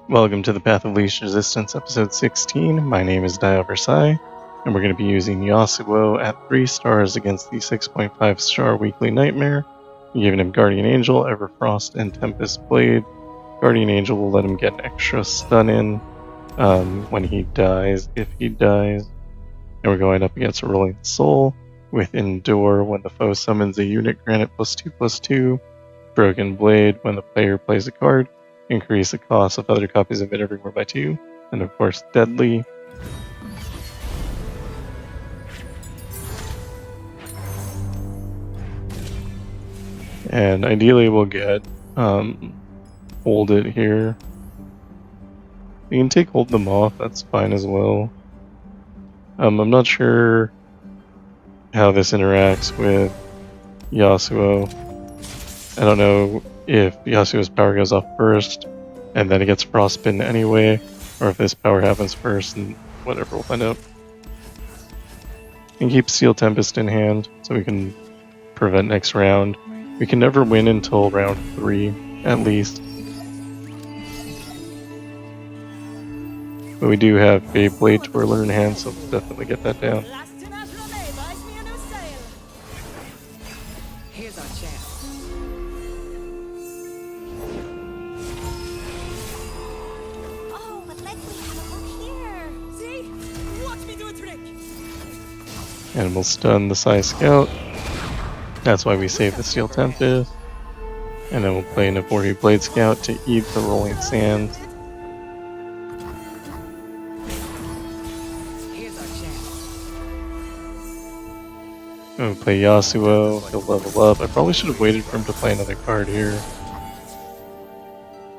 Welcome to the Path of Least Resistance, episode 16. My name is Versailles, and we're going to be using Yasuo at 3 stars against the 6.5 star Weekly Nightmare. We're giving him Guardian Angel, Everfrost, and Tempest Blade. Guardian Angel will let him get an extra stun in when he dies, if he dies. And we're going up against Aurelion Sol with Endure when the foe summons a unit, grant it +2/+2. Broken Blade when the player plays a card. Increase the cost of other copies of it everywhere by 2, and of course Deadly. And ideally we'll get Hold It here. You can take Hold Them off, that's fine as well. I'm not sure how this interacts with Yasuo. I don't know if Yasuo's power goes off first, and then it gets Frostbite anyway, or if this power happens first, and whatever, we'll find out. And keep Steel Tempest in hand, so we can prevent next round. We can never win until round 3, at least. But we do have a Blade Twirler in hand, so we'll definitely get that down. And we'll stun the Psy Scout. That's why we save the Steel Tempest. And then we'll play an Abortive Blade Scout to eat the Rolling Sands. And we'll play Yasuo, he'll level up. I probably should have waited for him to play another card here.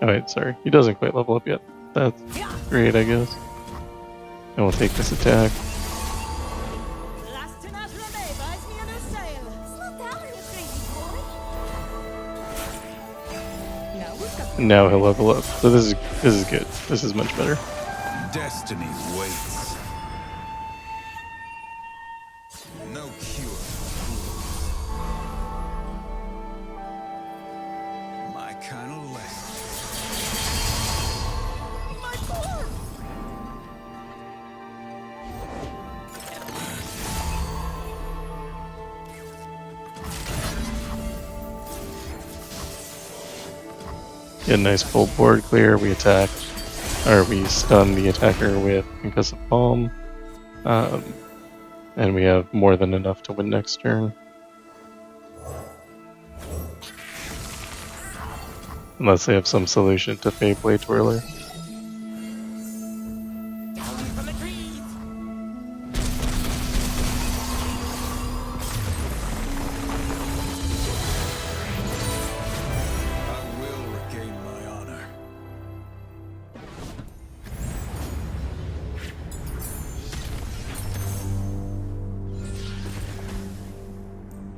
Oh wait, sorry, he doesn't quite level up yet. That's great, I guess. And we'll take this attack. And now he'll level up. So this is good. This is much better. Destiny waits. No cure. My kind of left. My core. Get a nice full board clear. We attack, or we stun the attacker with Concussive Palm, and we have more than enough to win next turn. Unless they have some solution to Fade Blade Twirler.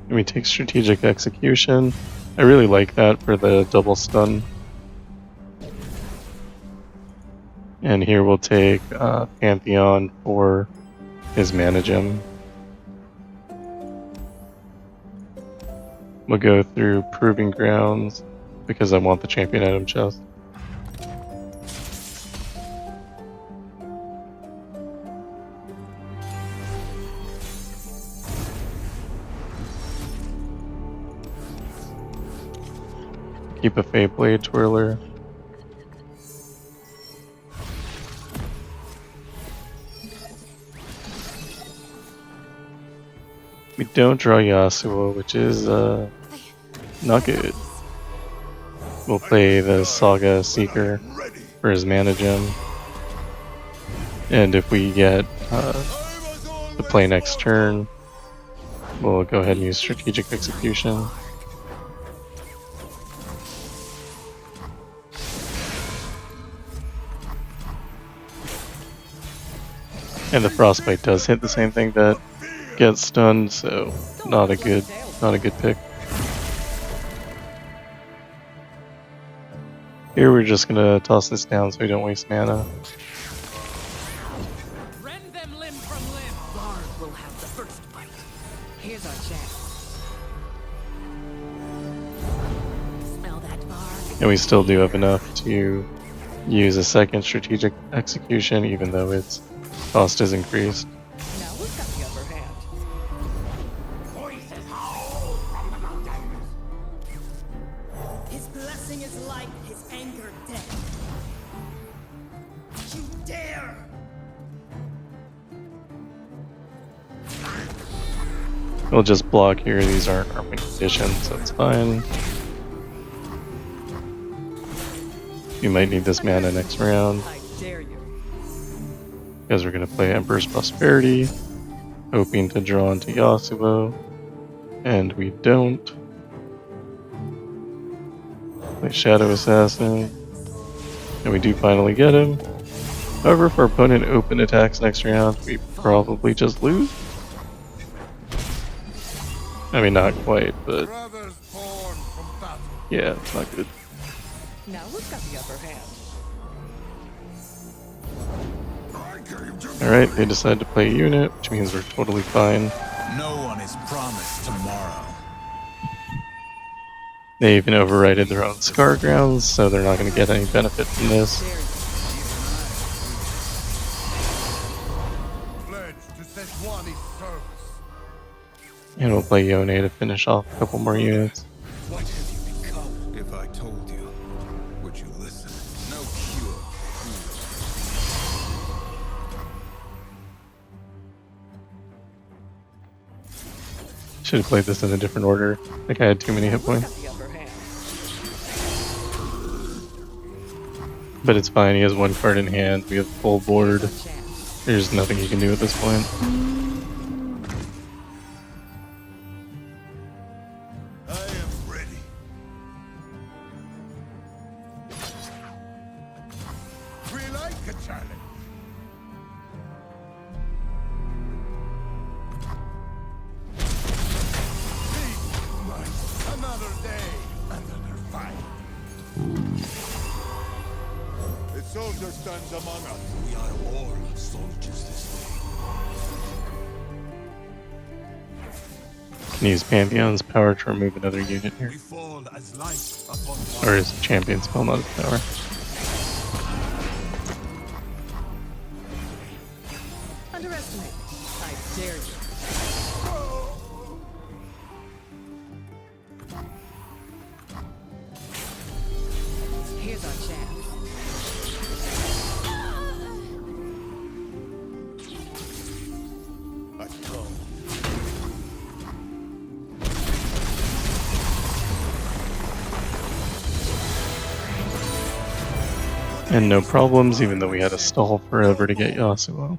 And we take Strategic Execution. I really like that for the double stun. And here we'll take Pantheon for his Mana Gem. We'll go through Proving Grounds because I want the Champion Item chest. Keep a Fade Blade Twirler. We don't draw Yasuo, which is not good. We'll play the Saga Seeker for his Mana Gem. And if we get to play next turn, we'll go ahead and use Strategic Execution. And the Frostbite does hit the same thing that gets stunned, so not a good pick. Here we're just gonna toss this down so we don't waste mana. Rend them limb from limb. Bard will have the first bite. Here's our chance. Smell that, Bard? And we still do have enough to use a second strategic execution even though its cost is increased. Now we've got the upper hand. His blessing is light, his anger death. You dare! We'll just block here, these aren't arming conditions, so it's fine. You might need this mana next round, I dare you. because we're going to play Emperor's Prosperity, hoping to draw into Yasuo, and we don't. Play Shadow Assassin, and we do finally get him. However, if our opponent open attacks next round, we probably just lose. I mean, not quite, but Brothers born from battle. yeah, it's not good. Now we've got the upper hand. Alright, they decide to play unit, which means we're totally fine. No one is promised tomorrow. They even overrided their own Scar Grounds, so they're not going to get any benefit from this. Dare you. Pledge to set one is service. And we'll play Yone to finish off a couple more units. What have you become? If I told you, would you listen? No cure. Should have played this in a different order. I think I had too many hit We've points. got the upper hand. But it's fine, he has one card in hand, we have full board. Chance. There's nothing you can do at this point. I am ready. We like a challenge. Another day, another fight. The soldier stands among us. We are all soldiers this day. Can use Pantheon's power to remove another unit here. We fall as light upon Or his champion spell, not his power. Underestimate. I dare you. Here's our chance. Atone. And no problems, even though we had to stall forever to get Yasuo.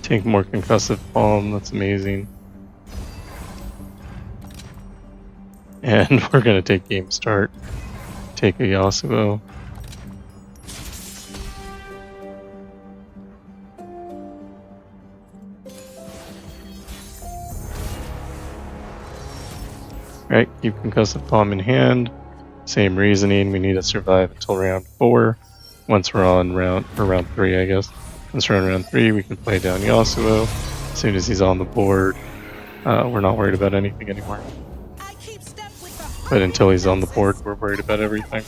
Take more concussive palm, that's amazing. And we're gonna take game start. Take a Yasuo. Right, keep concussive palm in hand. Same reasoning, we need to survive until round 4. Once we're on round 3, I guess. Once we're on round 3, we can play down Yasuo. As soon as he's on the board, we're not worried about anything anymore. I keep step with the But until he's on the board, we're worried about everything.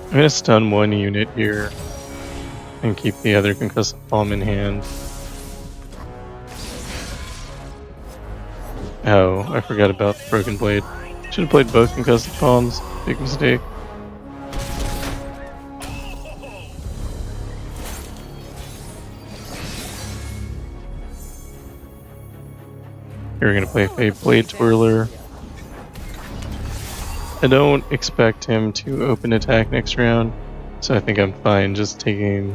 I'm gonna stun one unit here and keep the other concussive palm in hand. Oh, I forgot about Broken Blade. Should have played both concussive palms. Big mistake. Here we're gonna play Fade Blade Twirler. I don't expect him to open attack next round, so I think I'm fine just taking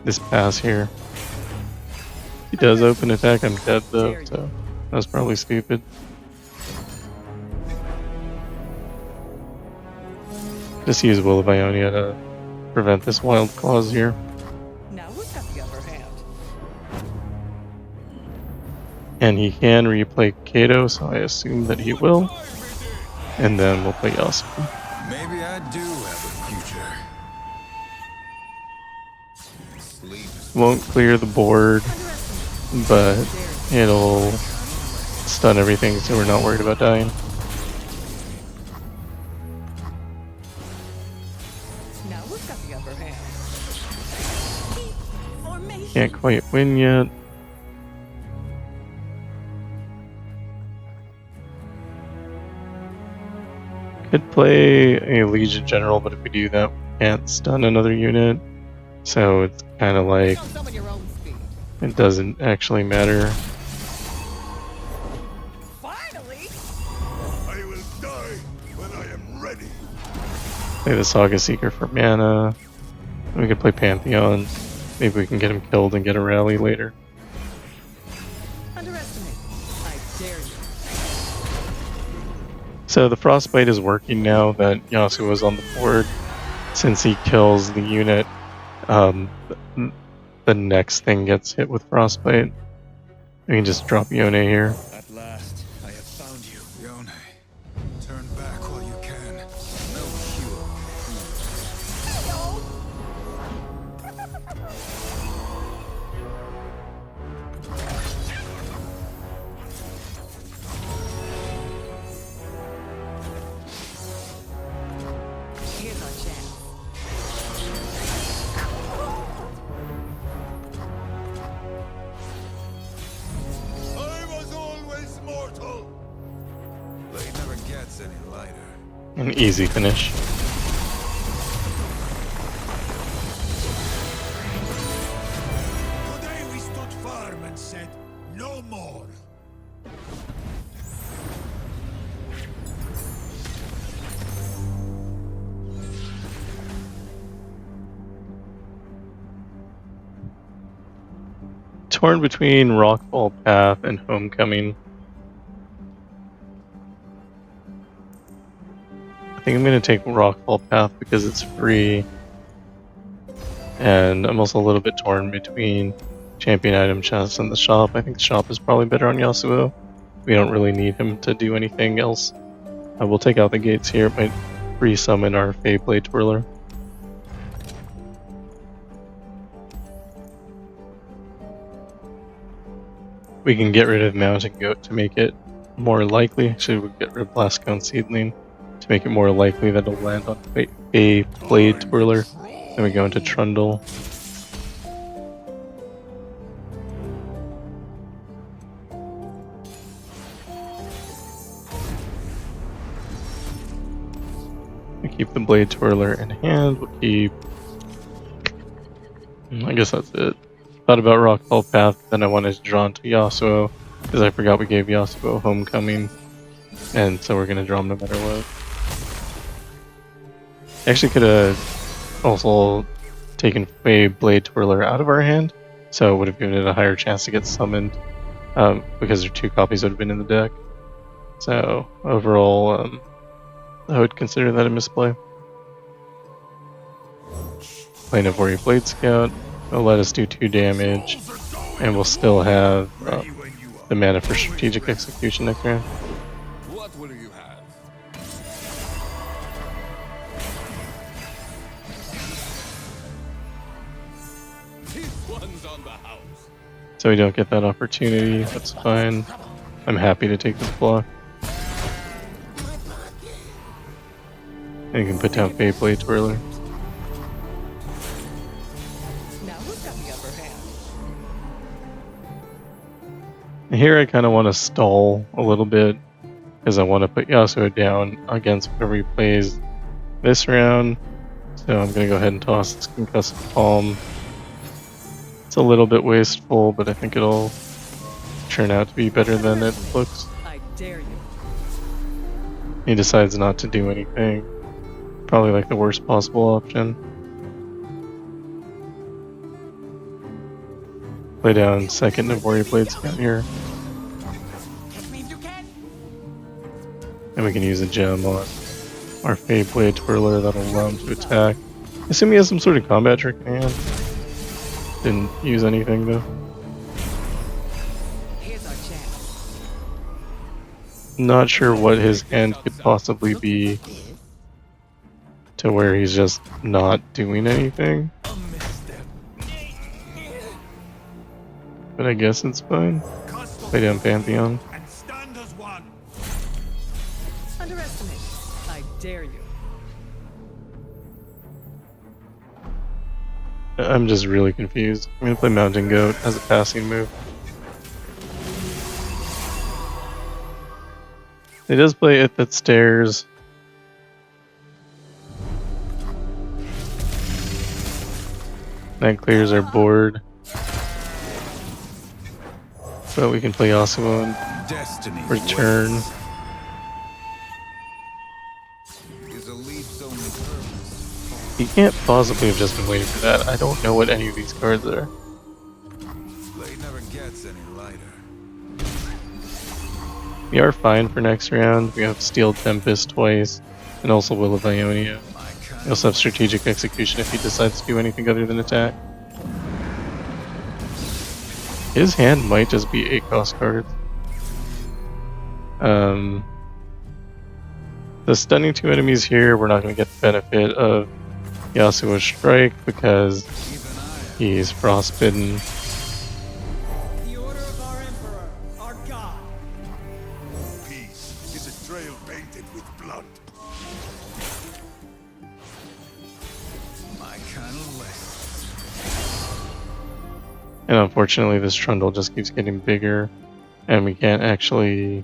this pass here. If he does open attack, I'm dead though, so that was probably stupid. Just use Will of Ionia to prevent this wild claws here. Now we've got the upper hand. And he can replay Kato, so I assume that he will. and then we'll play Yasuo. Maybe I do have a future. Sleep is Won't clear the board, but it'll stun everything, so we're not worried about dying. Now we've got the upper hand. Formation. Can't quite win yet. Could play a Legion General, but if we do that, we can't stun another unit. So it's kind of like Show someone your own speed. it doesn't actually matter. Finally! I will die when I am ready. Play the Saga Seeker for mana. We could play Pantheon. Maybe we can get him killed and get a rally later. Underestimate. I dare you. So the Frostbite is working now that Yasuo is on the board. Since he kills the unit, the next thing gets hit with Frostbite. We can just drop Yone here. At last, I have found you. Yone, turn back while you can. No Here's our chance. I was always mortal. Blade never gets any lighter. An easy finish. Today we stood firm and said, no more. Torn between Rockfall Path and Homecoming. I think I'm going to take Rockfall Path because it's free. And I'm also a little bit torn between Champion Item Chest and the shop. I think the shop is probably better on Yasuo. We don't really need him to do anything else. I will take out the gates here. It might re-summon our Blade Twirler. We can get rid of Mountain Goat to make it more likely. Actually, we'll get rid of Blast Cone Seedling to make it more likely that it'll land on a Blade Twirler. Then we go into Trundle. We keep the Blade Twirler in hand. We'll keep... I guess that's it. Thought about Rockfall Path, then I wanted to draw into Yasuo, because I forgot we gave Yasuo Homecoming, and so we're going to draw him no matter what. Actually could have also taken a Blade Twirler out of our hand, so it would have given it a higher chance to get summoned, because their 2 copies would have been in the deck. So overall, I would consider that a misplay. Play Navori Blade Scout. It'll let us do 2 damage, and we'll still have the mana for Strategic Execution next round. What will you have? This one's on the house. So we don't get that opportunity, that's fine. I'm happy to take this block. And you can put down Blade Twirler. Now who's got the upper hand? Here I kind of want to stall a little bit, because I want to put Yasuo down against whoever he plays this round. So I'm going to go ahead and toss this Concussive Palm. It's a little bit wasteful, but I think it'll turn out to be better than it looks. I dare you. He decides not to do anything. Probably like the worst possible option. Play down second Navori Blade Scout here. And we can use a gem on our Blade Twirler that'll allow him to attack. I assume he has some sort of combat trick in hand. Didn't use anything though. Here's our chance. not sure what his hand could possibly be to where he's just not doing anything. But I guess it's fine. Play down Pantheon. And stand as one. Underestimate. I dare you. I'm just really confused. I'm gonna play Mountain Goat as a passing move. He does play It That Stares. That clears our board. But we can play Yasuo and Destiny return. is a leap's only purpose. He can't possibly have just been waiting for that. I don't know what any of these cards are. Blade never gets any lighter. We are fine for next round. We have Steel Tempest twice, and also Will of Ionia. We also have Strategic Execution if he decides to do anything other than attack. His hand might just be 8 cost cards. The stunning 2 enemies here, we're not going to get the benefit of Yasuo's Strike because he's frostbitten. The order of our emperor, our god. Peace is a trail painted with blood. My kind of less. And unfortunately this Trundle just keeps getting bigger and we can't actually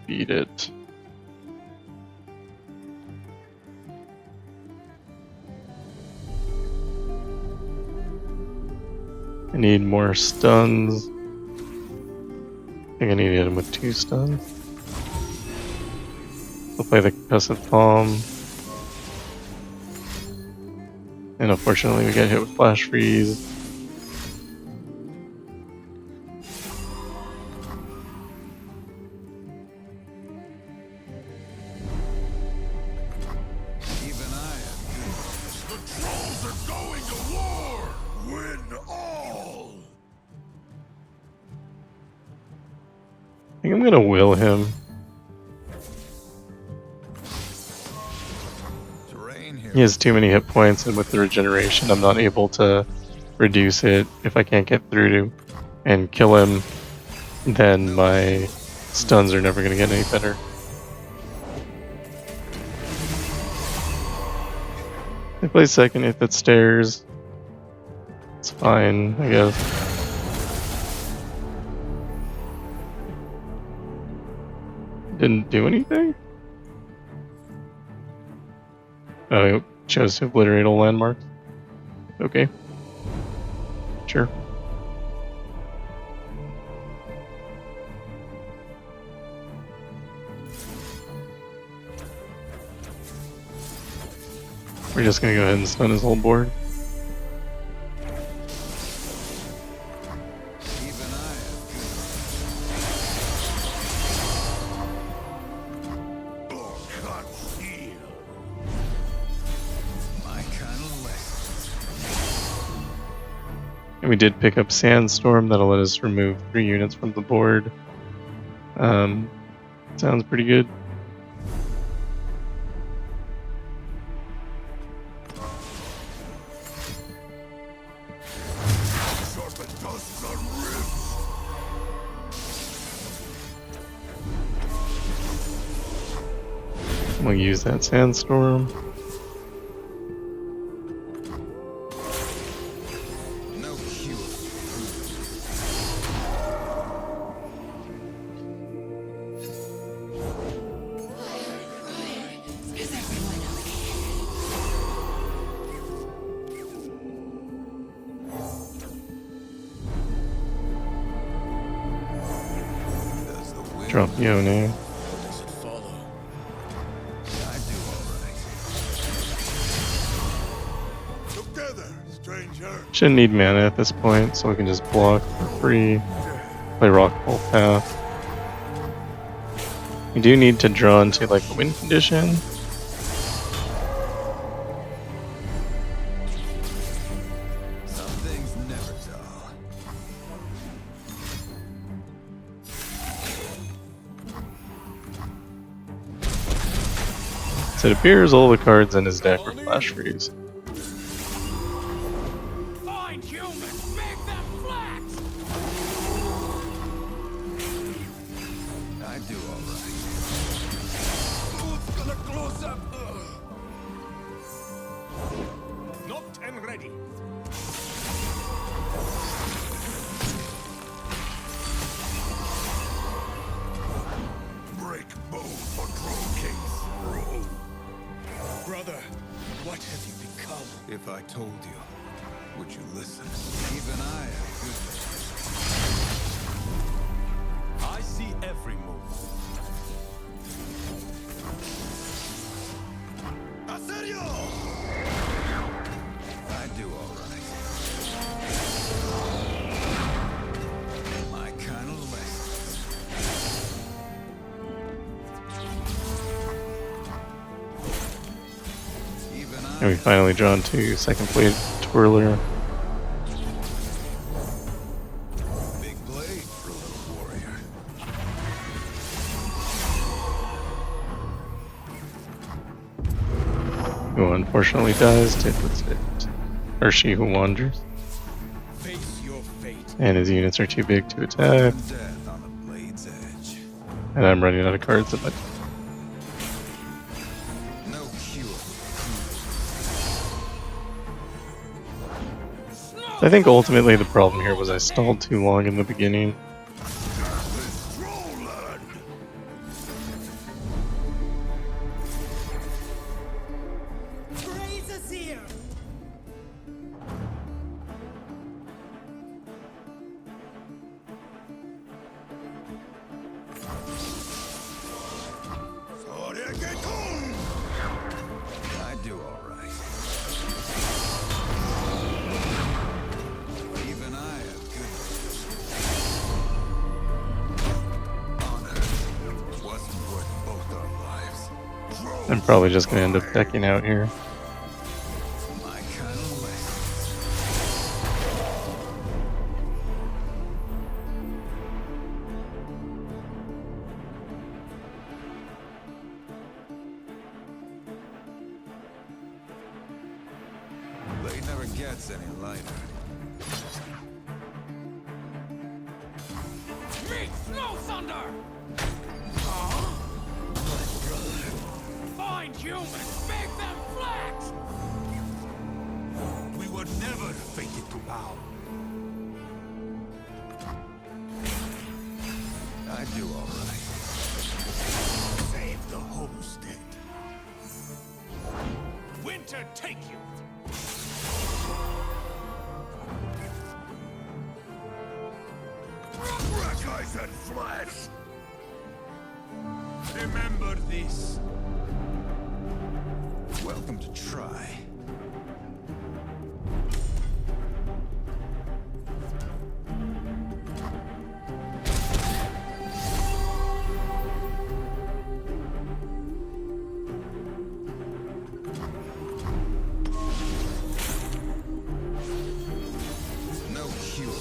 beat it. I need more stuns. I think I need to hit him with 2 stuns. I'll play the Concussive Palm. And unfortunately we get hit with Flash Freeze. I think I'm gonna will him. He has too many hit points, and with the regeneration, I'm not able to reduce it. If I can't get through to and kill him, then my stuns are never gonna get any better. I play second if it stairs. It's fine, I guess. Didn't do anything? Oh, he chose to obliterate all landmarks. Okay. Sure. We're just gonna go ahead and stun his whole board. And we did pick up Sandstorm, that'll let us remove 3 units from the board. Sounds pretty good. We'll use that Sandstorm. Drop Yone. Shouldn't need mana at this point, so we can just block for free. Play Rockable Path. We do need to draw into like a win condition. So it appears all the cards in his deck were Flash Freeze. Find humans, make them flat! I do all right. Who's gonna close up? Knocked and ready. Break bone for Troll Kings. Roll. Brother, what have you become? If I told you, would you listen? Even I have good news. I see every move. Aserio! I do all right. My kind of lessons. Even And we finally drawn to second plate Twirler. Big blade for a little warrior. Who unfortunately dies to it. Or She Who Wanders. Face your fate. And his units are too big to attack. Death on the blade's edge. And I'm running out of cards in my. No cure. I think ultimately the problem here was I stalled too long in the beginning. This Trollland. Praise is here! I do all right. Even I have good honor. Wasn't worth both our lives. I'm probably just gonna end up decking out here. My kind of lessons. Blade never gets any lighter. Meet Snow Thunder! Find humans, make them flat! We were never fated to bow. I do all right. Save the homestead. Winter take you. Crack eyes and flesh. Remember this. Welcome to try. No cure.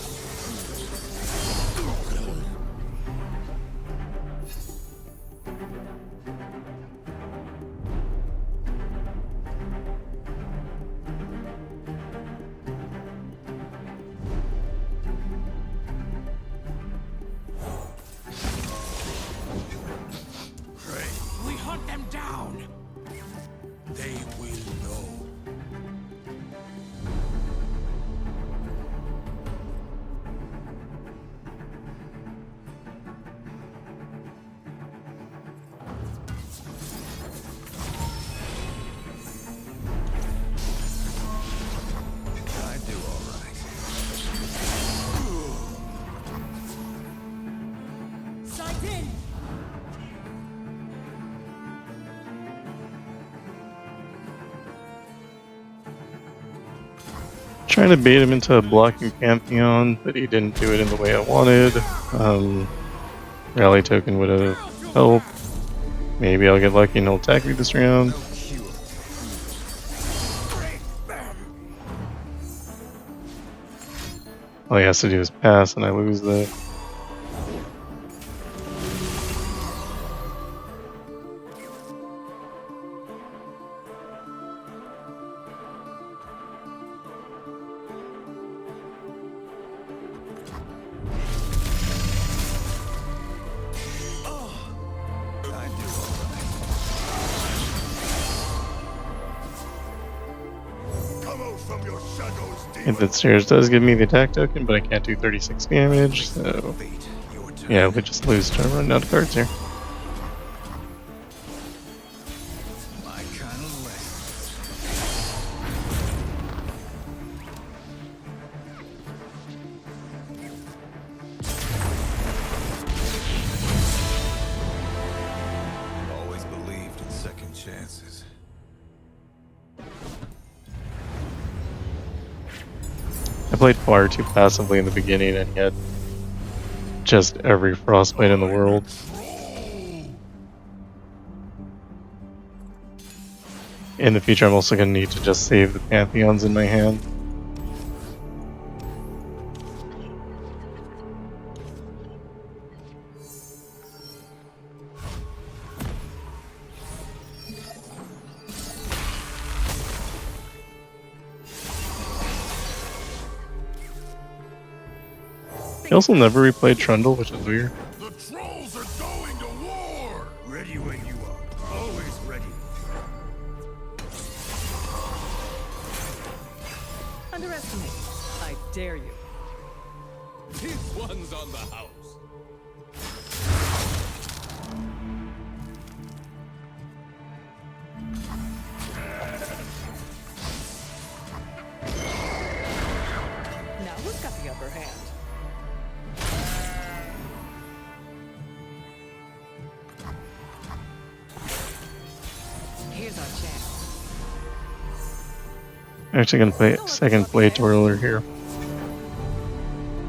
Pray. We hunt them down! They will know. I do all right. Sight in! Trying to bait him into a blocking Pantheon, but he didn't do it in the way I wanted. Rally token would have helped. Maybe I'll get lucky and he'll attack me this round. No cure. All he has to do is pass and I lose the. from your shadows, And demon. that stairs does give me the attack token, but I can't do 36 damage, so Fate, your turn. yeah, we just lose to run out of cards here. My kind of left. Always believed in second chances. I played far too passively in the beginning and he had just every Frostbite in the world. In the future, I'm also going to need to just save the Pantheons in my hand. He also never replayed Trundle, which is weird. The trolls are going to war! Ready when you are. Always ready. Underestimate. I dare you. This one's on the house. Now who's got the upper hand? Here's our chance. I'm actually going to play second Blade Twirler here.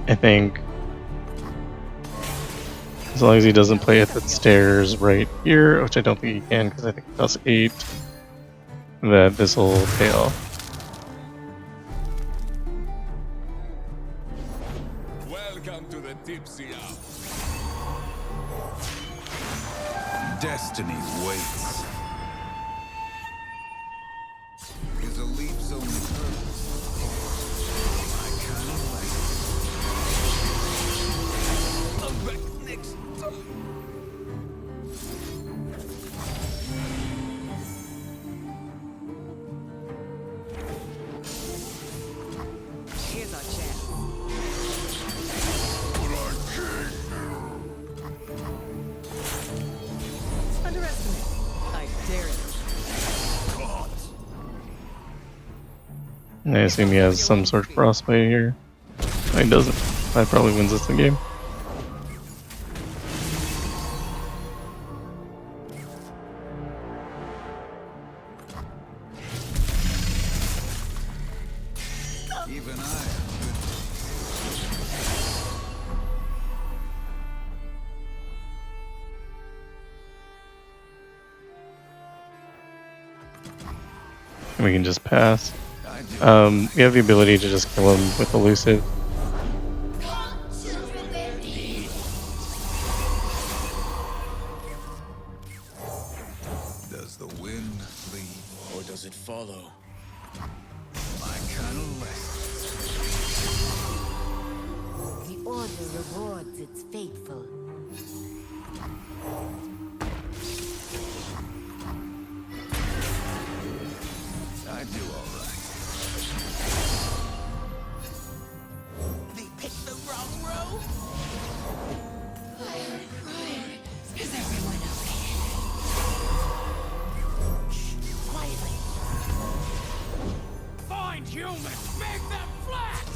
I think as long as he doesn't play at the stairs right here, which I don't think he can because I think it costs 8, that this will pay off. Welcome to the tipsy hour. Destiny waits. Is a leaf zone purpose? My kind of I'm back next time. Here's our chance. Underestimate. I dare you. I assume he has some sort of Frostbite here. No, he doesn't. That probably wins us the game. Even I am good. And we can just pass. I do. We have the ability to just kill him with Elusive. Does the wind lead? Or does it follow? My kind of left. The Order rewards its faithful. I do all right. They picked the wrong row. Is everyone okay? Shh, quietly. Find humans, make them flat!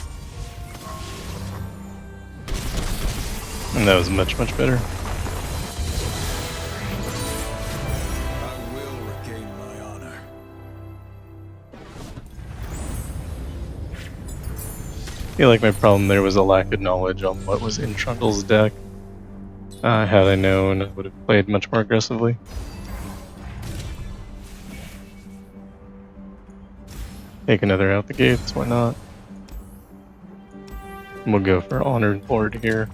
And that was much, much better. I will regain my honor. I feel like my problem there was a lack of knowledge on what was in Trundle's deck. Had I known, I would have played much more aggressively. Take another out the gates, why not? We'll go for Honored Board here.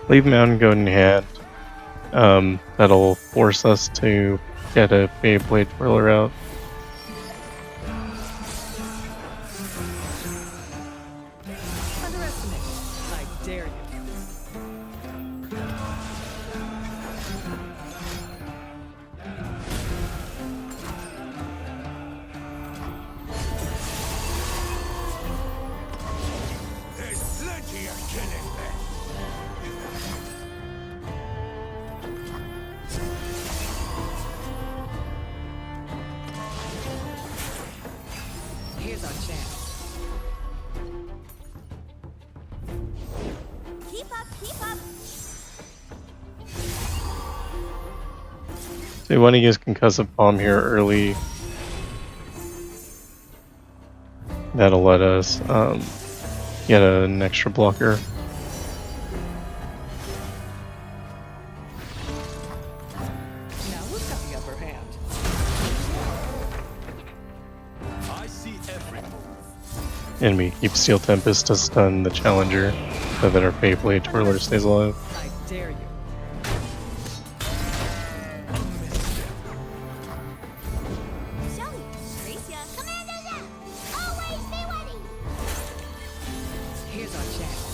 Leave Mountain Goat in hand. That'll force us to get a Beyblade Twirler out. dare you. There's plenty of killing left. Here's our chance. Keep up, keep up. So you want to use Concussive Palm here early. That'll let us get an extra blocker. Now who's got the upper hand? I see every move. And we keep Steel Tempest to stun the Challenger so that our Faithblade Twirler stays alive. I dare you. Shelly, race ya. Commander Zap! Always be ready! Here's our chance.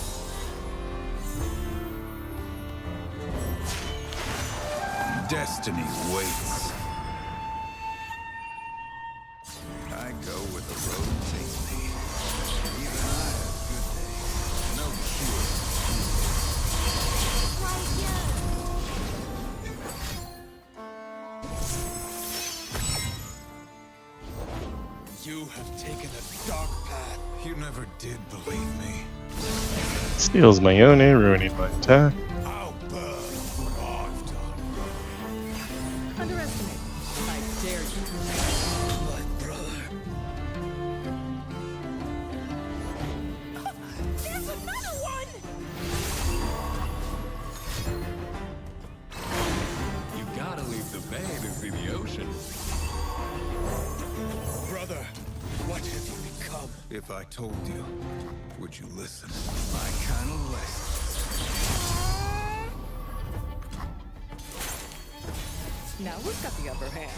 Destiny waits. I go where the road takes me. Even I have good days. No cure. Right here. You have taken a dark path. You never did believe me. Steals my Yone, ruining my attack. I'll burn what I've done. Underestimate. I dare you. My brother. There's another one! You gotta leave the bay to see the ocean. Brother, what have you become? If I told you, would you listen? My kind of lesson. Now who's got the upper hand?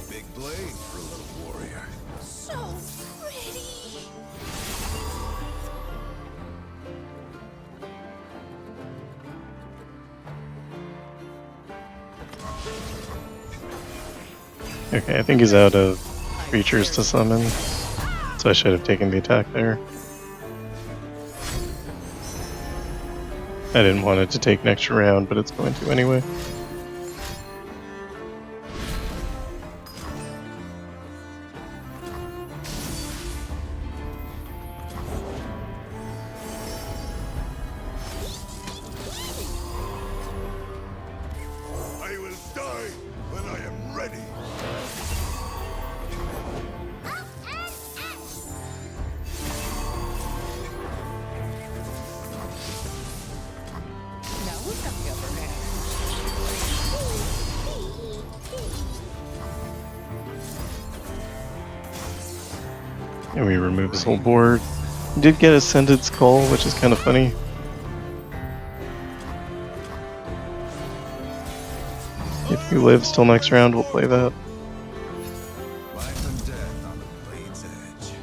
Big blade for a little warrior. So pretty! Okay, I think he's out of creatures to summon, so I should have taken the attack there. I didn't want it to take an extra round, but it's going to anyway. I will die when I am ready. Up and at! Now who's got the upper hand? And we remove his whole board. We did get a Scented Skull, which is kind of funny. If he lives till next round, we'll play that. Life and death on the blade's edge.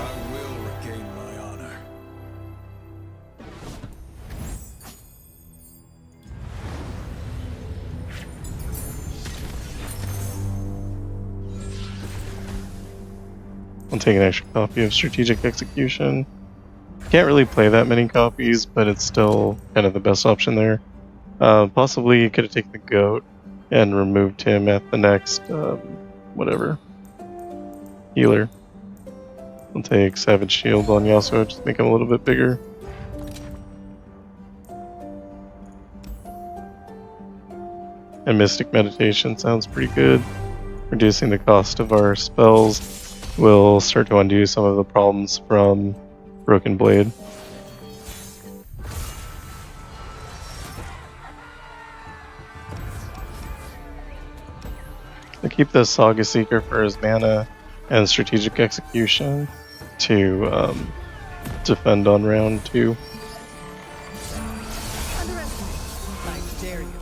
I will regain my honor. I'll take an extra copy of Strategic Execution. Can't really play that many copies, but it's still kind of the best option there. Possibly you could have taken the Goat and removed him at the next, whatever, healer. I'll take Savage Shield on Yasuo, just make him a little bit bigger. And Mystic Meditation sounds pretty good. Reducing the cost of our spells will start to undo some of the problems from Broken Blade. I keep the Saga Seeker for his mana and Strategic Execution to defend on round 2. Underestimate. I dare you.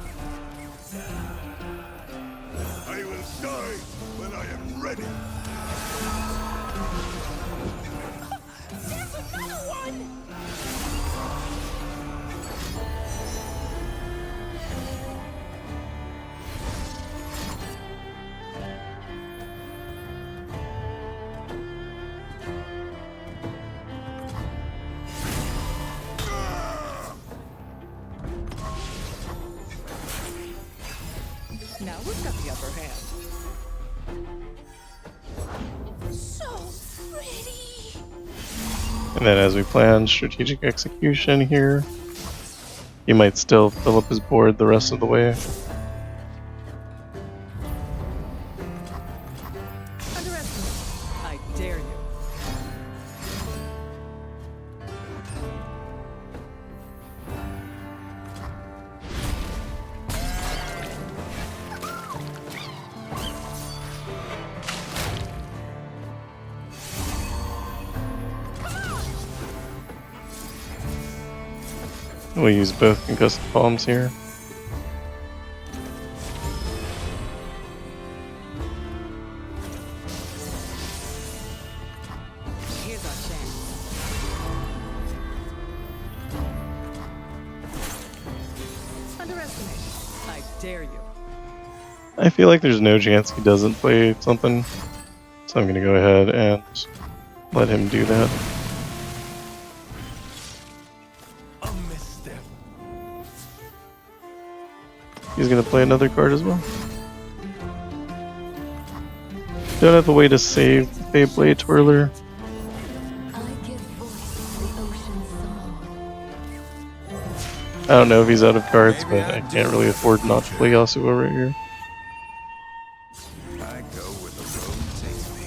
Now, who's got the upper hand? So pretty. And then as we plan strategic execution here, he might still fill up his board the rest of the way. Underestimate. I dare you. We'll use both concussive bombs here. Here's our chance. Underestimate. I dare you. I feel like there's no chance he doesn't play something, so I'm gonna go ahead and let him do that. A misstep. He's gonna play another card as well. Don't have a way to save the Blade Twirler. I give voice to the ocean's song. I don't know if he's out of cards, but I can't really afford not to play Yasuo right here. I go where the road takes me.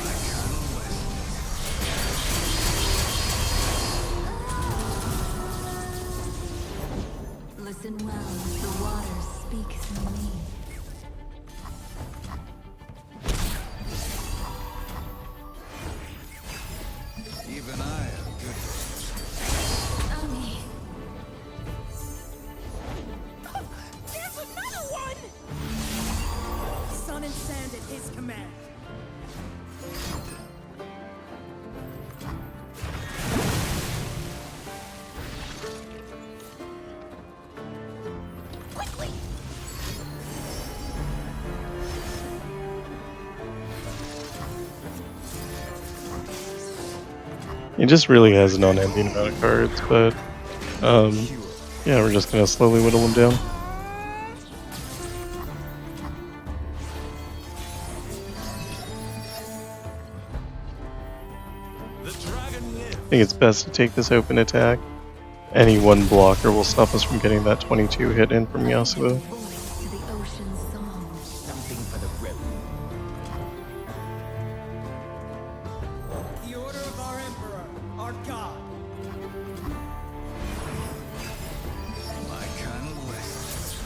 My kind of west. Listen well, the waters speak through me. Even I have good days. Ami. There's another one! Sun and sand at his command. Quickly! He just really has an unending amount of cards, but yeah, we're just gonna slowly whittle him down. The dragon lives. I think it's best to take this open attack. Any one blocker will stop us from getting that 22 hit in from Yasuo. Voice to the ocean's song. Something for the road. The order of our emperor, our god. My kind of west.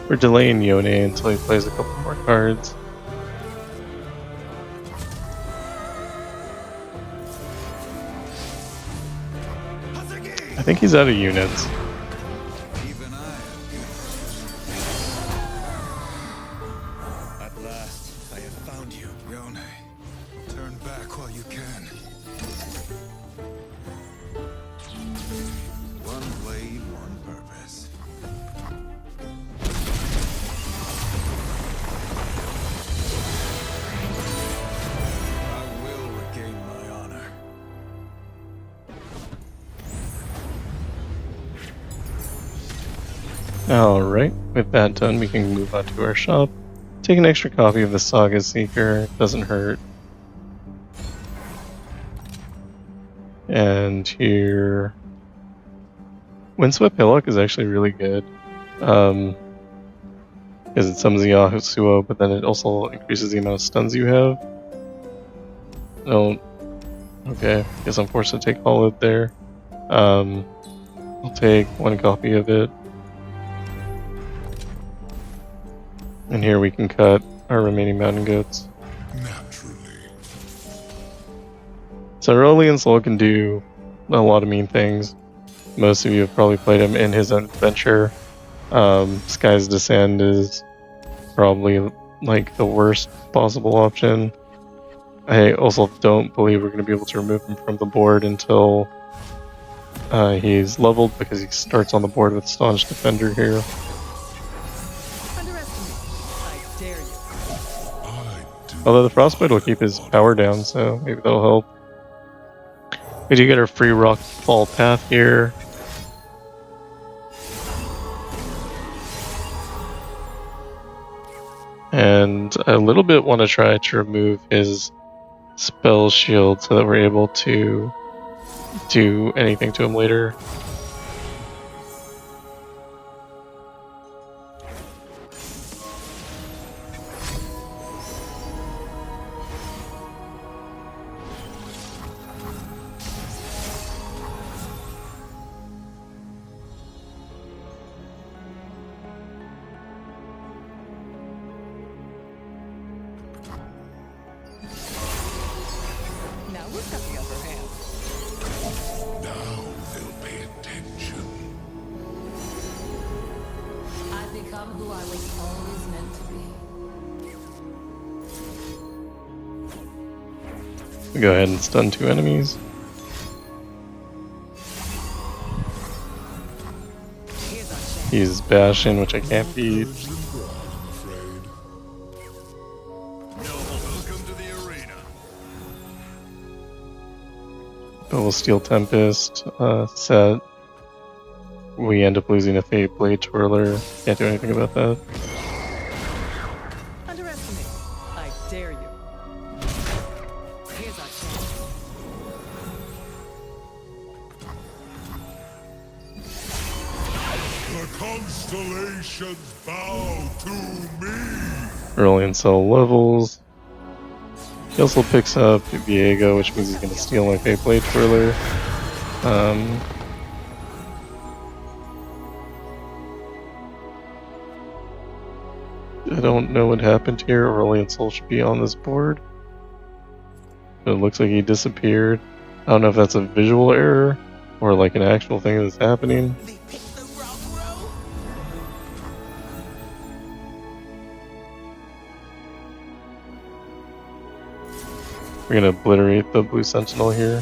We're delaying Yone until he plays a couple more cards. I think he's out of units. Even I have good days. At last, I have found you. Yone, turn back while you can. One blade, one purpose. I will regain my honor. Alright, with that done, we can move on to our shop. Take an extra copy of the Saga Seeker, doesn't hurt. And here... Windswept Hillock is actually really good. Because it summons the Yasuo, but then it also increases the amount of stuns you have. No. Okay, guess I'm forced to take all of it there. I'll take one copy of it. And here we can cut our remaining mountain goats. Naturally. So Aurelion Sol can do a lot of mean things. Most of you have probably played him in his own adventure. Sky's Descend is probably like the worst possible option. I also don't believe we're going to be able to remove him from the board until He's leveled because he starts on the board with Staunch Defender here. Underestimate. I dare you. Although the Frostbite will keep his power down, so maybe that'll help. We do get our free rock fall path here. And a little bit want to try to remove his spell shield so that we're able to do anything to him later. Now we've got the upper hand. Now they'll pay attention. I've become who I was always meant to be. Go ahead and stun 2 enemies. Here's our chance. He's bashing, which I can't beat. Welcome to the arena. But we'll Steel Tempest set. We end up losing a Fate Blade Twirler. Can't do anything about that. Underestimate. I dare you. Here's our chance. The constellations bow to me. Aurelion Sol levels. He also picks up Viego, which means he's going to steal my Fate Blade Twirler. I don't know what happened here. Aurelion Sol should be on this board. But it looks like he disappeared. I don't know if that's a visual error or like an actual thing that's happening. They picked the wrong row. We're gonna obliterate the blue sentinel here.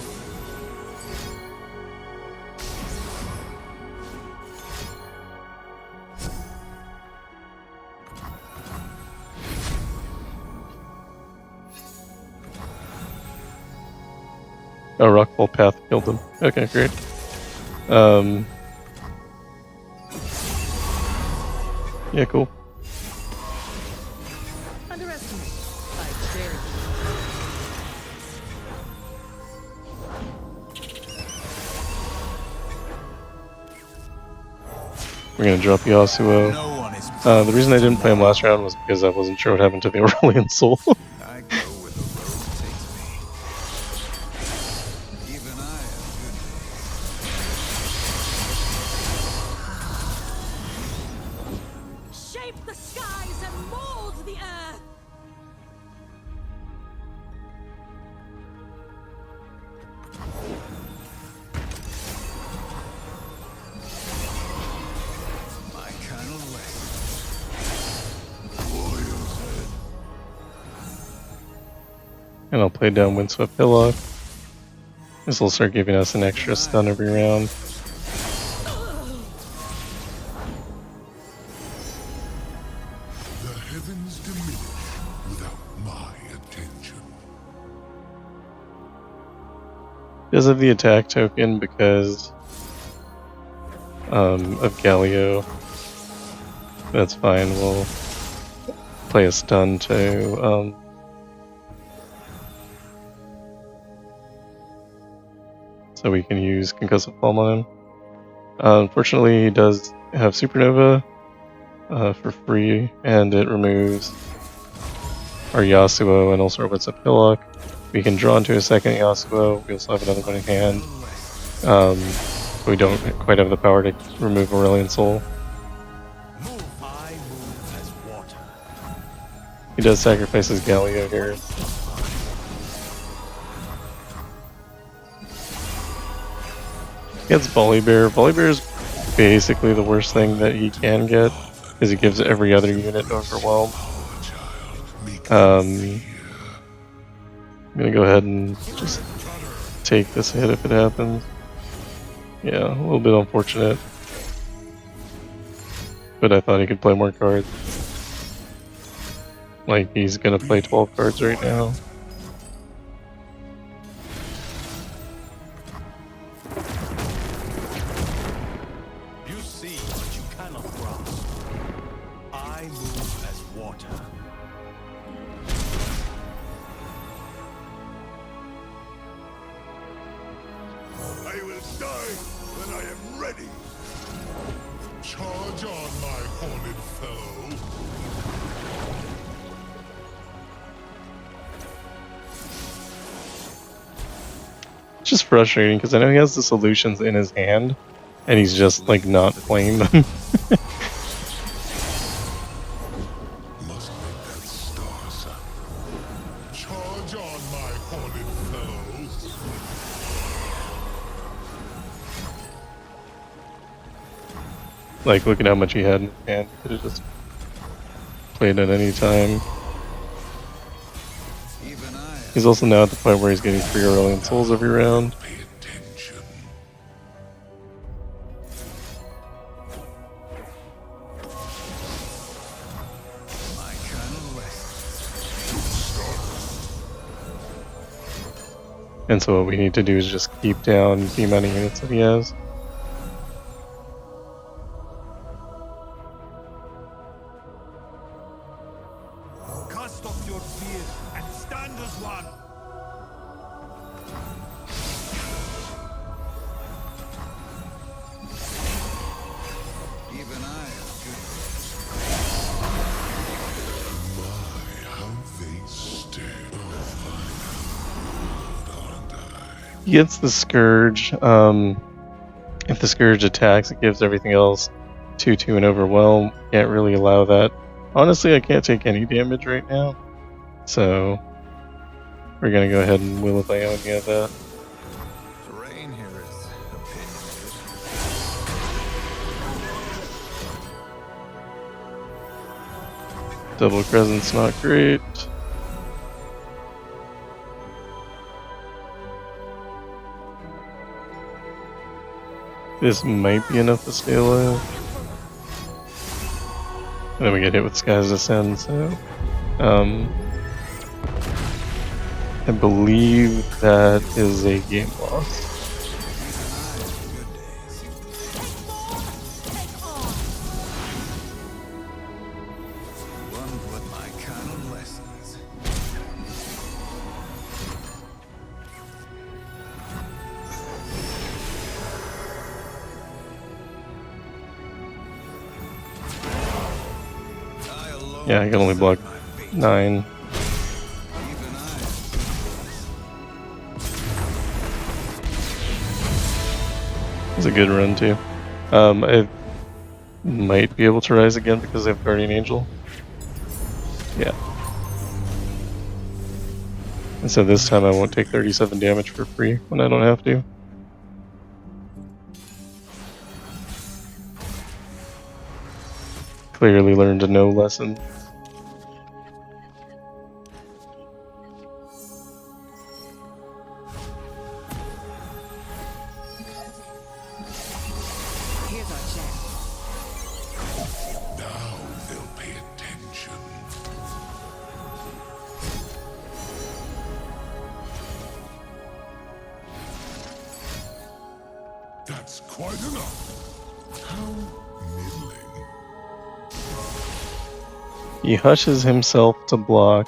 Oh, Rockfall Path killed him. Okay, great. Yeah, cool. Underestimate. I dare you. We're gonna drop Yasuo. No one is. The reason I didn't play him last round was because I wasn't sure what happened to the Aurelion Sol. I go where the road takes me. Even I have good Shape the skies and mold the earth. my kind of way. Warrior's head. And I'll play down Windswept Hillock. This will start giving us an extra stun every round. The heavens diminish without my attention. Does have the attack token because of Galio. That's fine. We'll play a stun to so we can use Concussive Palm on him. Unfortunately, he does have Supernova for free, and it removes our Yasuo and also opens up Hillock. We can draw into a second Yasuo. We also have another one in hand. We don't quite have the power to remove Aurelion Sol. I move as water. He does sacrifice his Galio here. He gets Volibear. Volibear is basically the worst thing that he can get, because he gives every other unit Overwhelm. I'm gonna go ahead and just take this hit if it happens. Yeah, a little bit unfortunate. But I thought he could play more cards. Like, he's gonna play 12 cards right now. You see what you cannot grasp. I move as water. I will die when I am ready. Charge on, my horned fellow. It's just frustrating because I know he has the solutions in his hand, and he's just like not playing them. Must make that star sun. Charge on, my horned fellow. Like, look at how much he had in his hand. Could have just played at any time. Even I He's also now at the point where he's getting 3 Aurelion Souls every round. pay attention. My kind of lesson. And so what we need to do is just keep down the amount of units that he has. Cast off your fear and stand as one. Even I am good. My, how they stare. Aren't I? He gets the Scourge. If the Scourge attacks, it gives everything else 2/2 and overwhelm. Can't really allow that. Honestly, I can't take any damage right now. So we're gonna go ahead and Will of Ionia that. Terrain here is opinionated. Double Crescent's not great. This might be enough to stay alive. And then we get hit with Sky's Descent, so I believe that is a game loss. One with my kind of lessons. I alone Yeah, I can only block my fate. 9. Even I. It's a good run too. I might be able to rise again because I have Guardian Angel. Yeah. And so this time I won't take 37 damage for free when I don't have to. Clearly learned no lesson. Here's our chance. Now they'll pay attention. That's quite enough. How middling. He hushes himself to block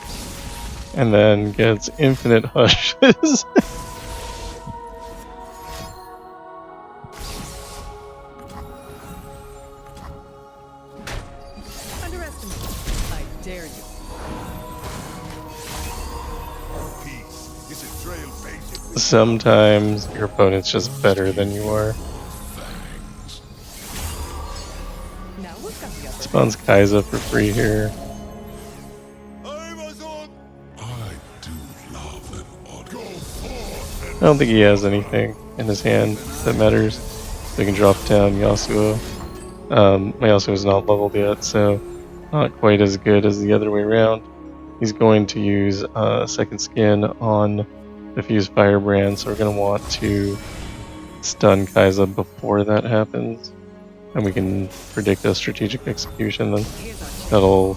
and then gets infinite hushes. Underestimate. I dare you. Peace is a trail painted with Sometimes your opponent's just better than you are. fangs. Now we've got the upper. Spawns Kai'Sa for free here. I was on. I do love an odd. Go forth. I don't think he has anything in his hand that matters. So he can drop down Yasuo. My Yasuo is not leveled yet, so not quite as good as the other way around. He's going to use Second Skin on the Fused Firebrand, so we're going to want to stun Kai'Sa before that happens, and we can predict a strategic execution, then that'll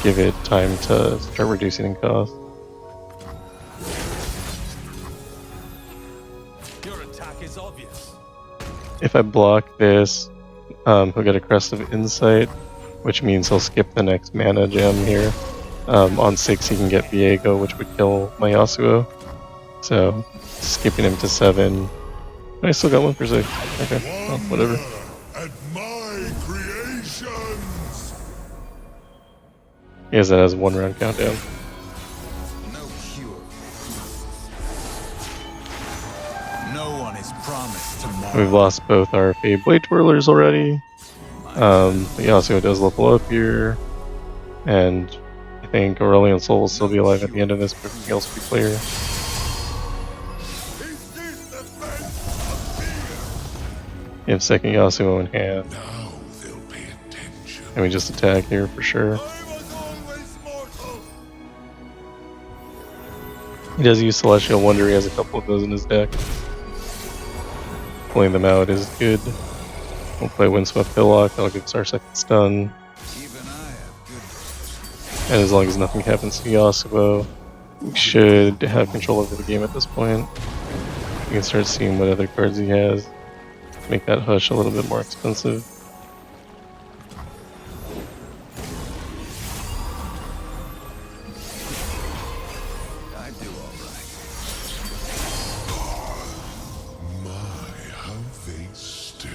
give it time to start reducing in cost. Your attack is obvious. If I block this, he'll get a Crest of Insight, which means he'll skip the next mana gem here. On 6 he can get Viego, which would kill my Yasuo. So, skipping him to 7. I still got 1 for 6. Okay, well, whatever. And my creations. He has that as 1 round countdown. No cure. No one is promised tomorrow. We've lost both our Fade Blade Twirlers already. The Yasuo does level up here. And I think Aurelion Sol will still be alive at the end of this, but everything else will be clear. We have second Yasuo in hand. Now they'll pay attention. And we just attack here for sure. I was always mortal. He does use Celestial Wonder, he has a couple of those in his deck. Pulling them out is good. We'll play Windswept Hillock, that'll give us our second stun. Even I have good. And as long as nothing happens to Yasuo, we should have control over the game at this point. We can start seeing what other cards he has. Make that Hush a little bit more expensive. I do all right. My, how they stare.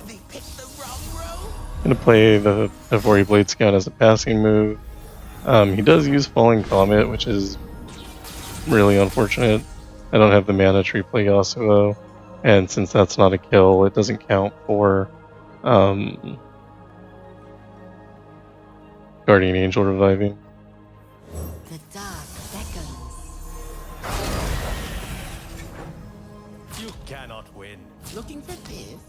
They picked the wrong row. Gonna play the Vori Blade Scout as a passing move. He does use Falling Comet, which is really unfortunate. I don't have the mana tree play Yasuo, and since that's not a kill, it doesn't count for Guardian Angel reviving. The dark beckons. You cannot win. Looking for beef?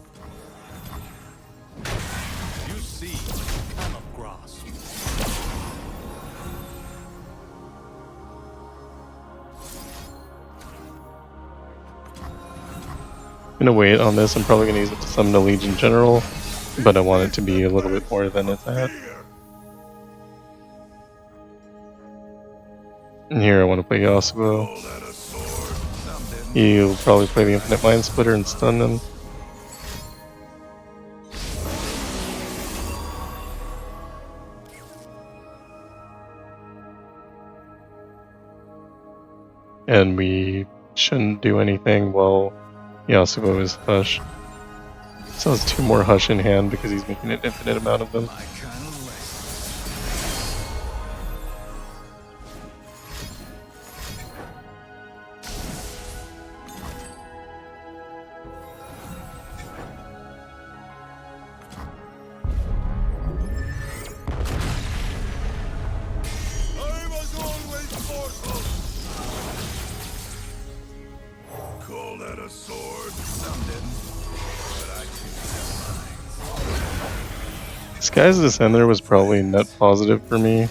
You see what you cannot grasp. I'm gonna wait on this. I'm probably gonna use it to summon a Legion General, but I want it to be a little bit more than it's at. And here I want to play Yasuo. He'll probably play the Infinite Mind Splitter and stun them. And we shouldn't do anything while Yasuo is Hush. So has 2 more Hush in hand because he's making an infinite amount of them. My kind of lesson. I was always mortal. Call that a sword? Some didn't, but I choose their minds. Sky's Descender was probably net positive for me.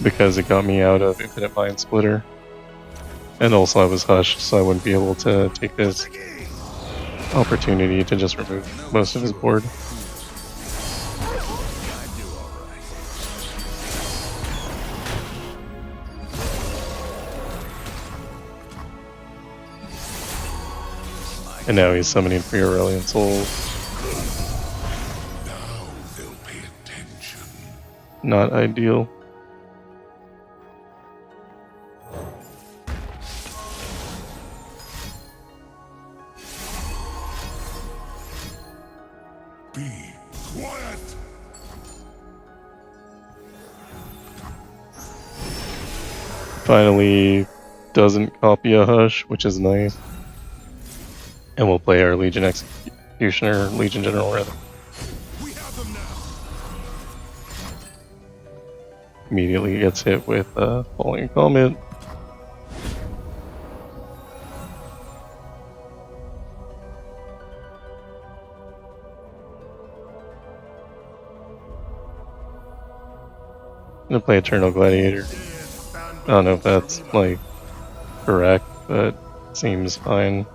Because it got me out of Infinite Mind Splitter. And also I was hushed, so I wouldn't be able to take this opportunity to just remove most of his board. I do all right. And now he's summoning for Aurelion Sol. Now they'll pay attention. Not ideal. Be quiet. Finally doesn't copy a Hush, which is nice. And we'll play our Legion Executioner, Legion General rather. We have them now. immediately gets hit with Falling Comet. I'm gonna play Eternal Gladiator. I don't know if that's like correct, but seems fine.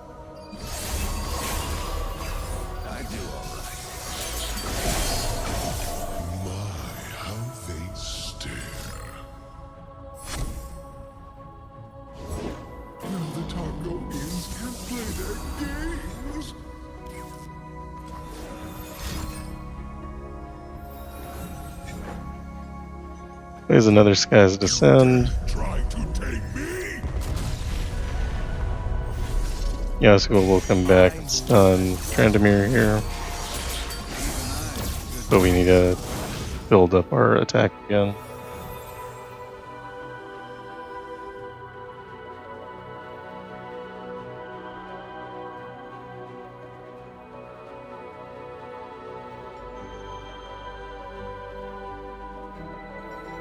I do alright. My, how they stare. Now the Targonians can play their games. There's another Sky's Descend. Try to take me. Yasuo will come back and stun Trundle here. But we need to build up our attack again.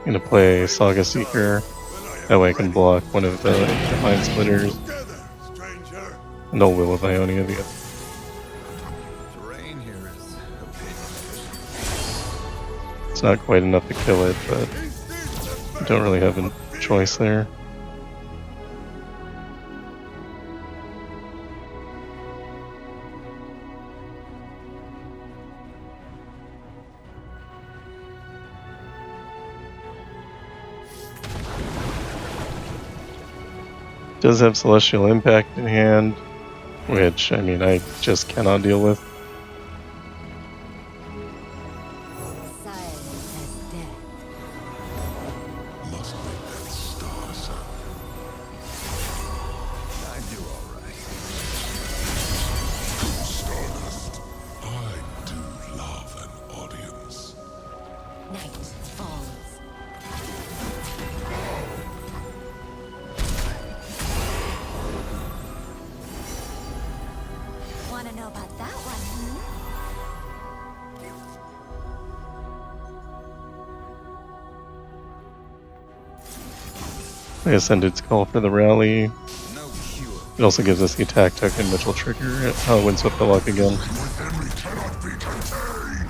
I'm gonna play Saga Seeker. That way I can block one of the Mind Splitters. Together, stranger. No Will of Ionia the other. Terrain here is It's not quite enough to kill it, but I don't really have a choice there. Does have Celestial Impact in hand, which, I mean, I just cannot deal with. Silence as death. Must make that star sound. I do alright. Stardust. I do love an audience. Night falls. Wanna know about that one, I Ascended's call for the rally. No cure. It also gives us the attack token, which will trigger Windswept the Lock again. Within me cannot be contained.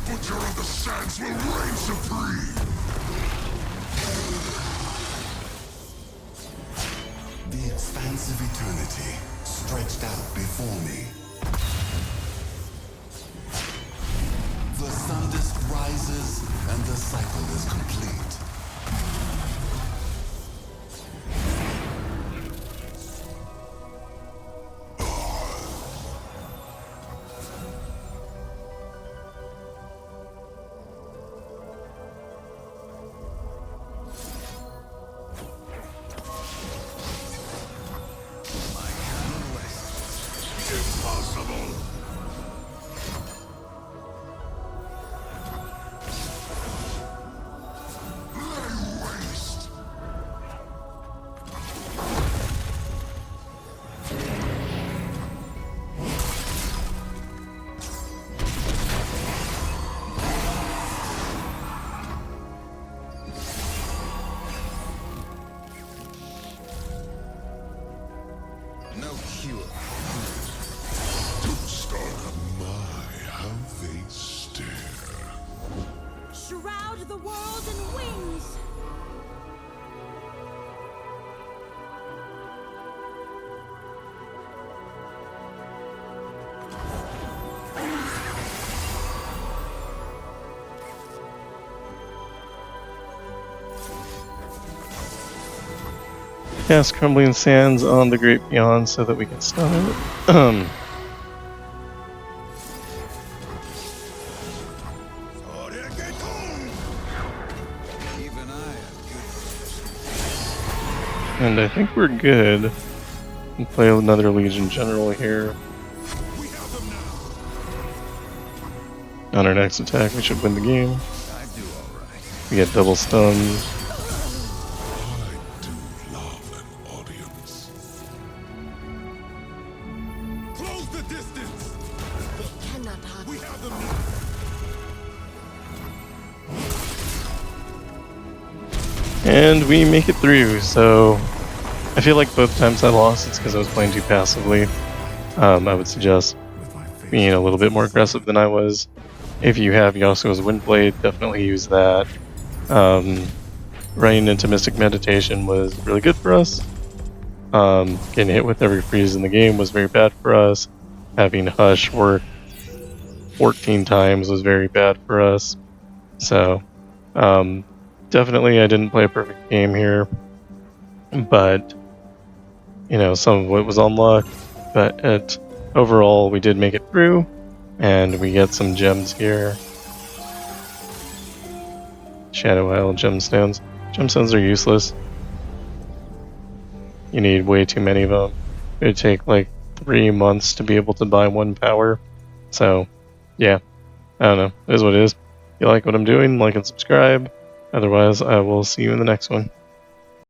The Butcher of the Sands will reign supreme. The expanse of eternity stretched out before me. The sun disk rises and the cycle is complete. Impossible! Lay waste! No cure. My, how they stare. Shroud the world in wings! Cast Crumbling Sands on the Great Beyond so that we can stun it. Even I am good. And I think we're good. We'll play another Legion General here. We have them now. On our next attack, we should win the game. I do alright. We get double stun. I do love an audience. Close the distance. They cannot hide. We have them now. And we make it through, so I feel like both times I lost, it's because I was playing too passively. I would suggest being a little bit more aggressive than I was. If you have Yasuo's Windblade, definitely use that. Running into Mystic Meditation was really good for us. Getting hit with every freeze in the game was very bad for us. Having Hush work 14 times was very bad for us. So, definitely I didn't play a perfect game here. But, you know, some of it was on luck. But overall, we did make it through. And we get some gems here. Shadow Isle gemstones. Gemstones are useless. You need way too many of them. It would take like 3 months to be able to buy 1 power. So, yeah. I don't know. It is what it is. If you like what I'm doing, like and subscribe. Otherwise, I will see you in the next one.